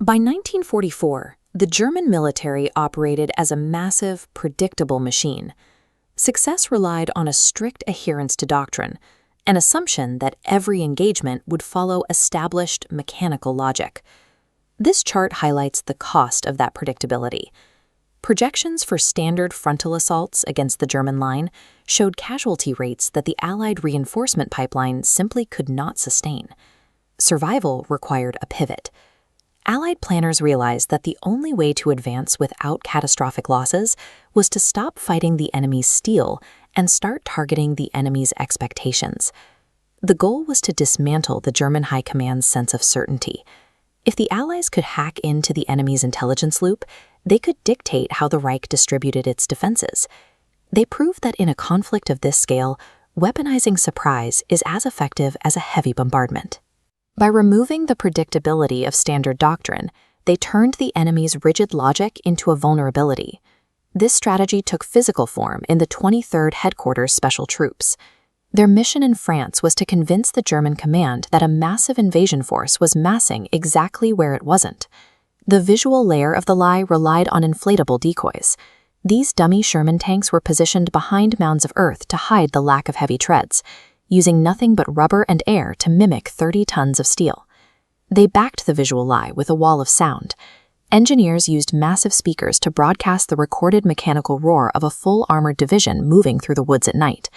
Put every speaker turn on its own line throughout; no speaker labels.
By 1944, the German military operated as a massive, predictable machine. Success relied on a strict adherence to doctrine, an assumption that every engagement would follow established mechanical logic. This chart highlights the cost of that predictability. Projections for standard frontal assaults against the German line showed casualty rates that the Allied reinforcement pipeline simply could not sustain. Survival required a pivot. Allied planners realized that the only way to advance without catastrophic losses was to stop fighting the enemy's steel and start targeting the enemy's expectations. The goal was to dismantle the German High Command's sense of certainty. If the Allies could hack into the enemy's intelligence loop, they could dictate how the Reich distributed its defenses. They proved that in a conflict of this scale, weaponizing surprise is as effective as a heavy bombardment. By removing the predictability of standard doctrine, they turned the enemy's rigid logic into a vulnerability. This strategy took physical form in the 23rd Headquarters Special Troops. Their mission in France was to convince the German command that a massive invasion force was massing exactly where it wasn't. The visual layer of the lie relied on inflatable decoys. These dummy Sherman tanks were positioned behind mounds of earth to hide the lack of heavy treads, using nothing but rubber and air to mimic 30 tons of steel. They backed the visual lie with a wall of sound. Engineers used massive speakers to broadcast the recorded mechanical roar of a full armored division moving through the woods at night.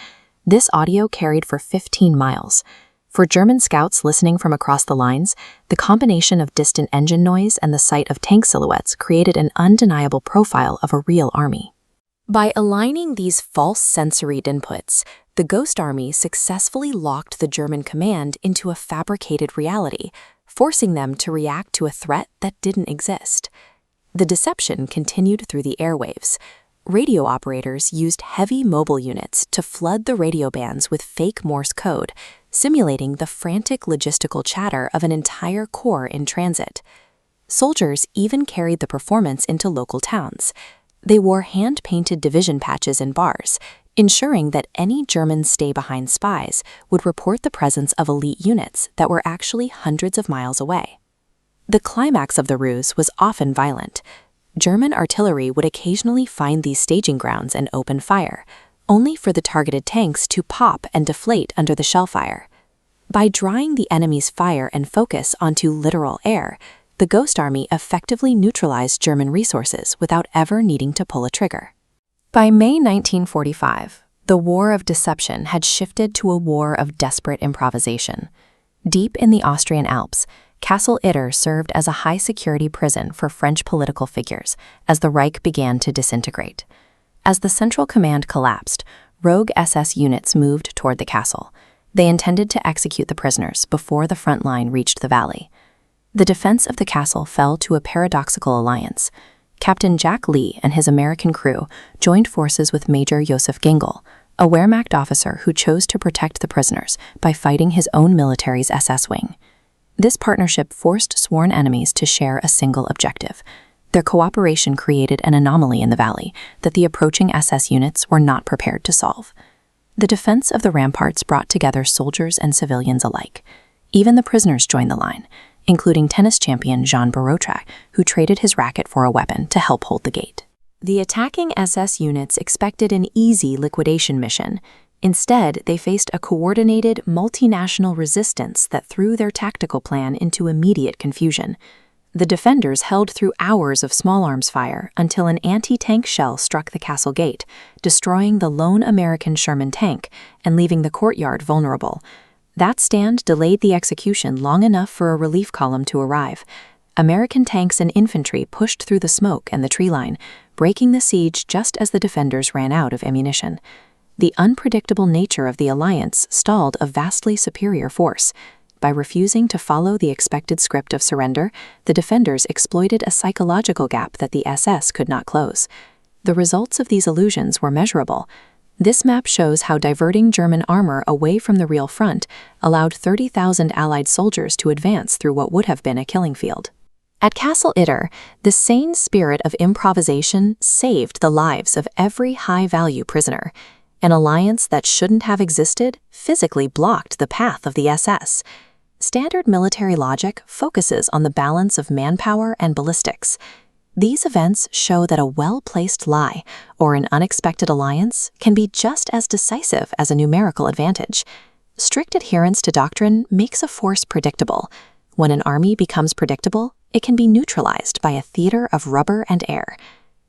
This audio carried for 15 miles. For German scouts listening from across the lines, the combination of distant engine noise and the sight of tank silhouettes created an undeniable profile of a real army. By aligning these false sensory inputs, the Ghost Army successfully locked the German command into a fabricated reality, forcing them to react to a threat that didn't exist. The deception continued through the airwaves. Radio operators used heavy mobile units to flood the radio bands with fake Morse code, simulating the frantic logistical chatter of an entire corps in transit. Soldiers even carried the performance into local towns. They wore hand-painted division patches in bars, ensuring that any German stay-behind spies would report the presence of elite units that were actually hundreds of miles away. The climax of the ruse was often violent. German artillery would occasionally find these staging grounds and open fire, only for the targeted tanks to pop and deflate under the shell fire. By drawing the enemy's fire and focus onto literal air, the Ghost Army effectively neutralized German resources without ever needing to pull a trigger. By May 1945, the war of deception had shifted to a war of desperate improvisation. Deep in the Austrian Alps, Castle Itter served as a high-security prison for French political figures as the Reich began to disintegrate. As the Central Command collapsed, rogue SS units moved toward the castle. They intended to execute the prisoners before the front line reached the valley. The defense of the castle fell to a paradoxical alliance. Captain Jack Lee and his American crew joined forces with Major Joseph Gingle, a Wehrmacht officer who chose to protect the prisoners by fighting his own military's SS wing. This partnership forced sworn enemies to share a single objective. Their cooperation created an anomaly in the valley that the approaching SS units were not prepared to solve. The defense of the ramparts brought together soldiers and civilians alike. Even the prisoners joined the line, including tennis champion Jean Barotrac, who traded his racket for a weapon to help hold the gate. The attacking SS units expected an easy liquidation mission. Instead, they faced a coordinated, multinational resistance that threw their tactical plan into immediate confusion. The defenders held through hours of small arms fire until an anti-tank shell struck the castle gate, destroying the lone American Sherman tank and leaving the courtyard vulnerable. That stand delayed the execution long enough for a relief column to arrive. American tanks and infantry pushed through the smoke and the tree line, breaking the siege just as the defenders ran out of ammunition. The unpredictable nature of the alliance stalled a vastly superior force. By refusing to follow the expected script of surrender, the defenders exploited a psychological gap that the SS could not close. The results of these illusions were measurable. This map shows how diverting German armor away from the real front allowed 30,000 Allied soldiers to advance through what would have been a killing field. At Castle Itter, the sane spirit of improvisation saved the lives of every high-value prisoner. An alliance that shouldn't have existed physically blocked the path of the SS. Standard military logic focuses on the balance of manpower and ballistics. These events show that a well-placed lie or an unexpected alliance can be just as decisive as a numerical advantage. Strict adherence to doctrine makes a force predictable. When an army becomes predictable, it can be neutralized by a theater of rubber and air.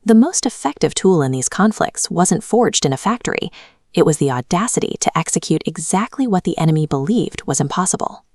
The most effective tool in these conflicts wasn't forged in a factory. It was the audacity to execute exactly what the enemy believed was impossible.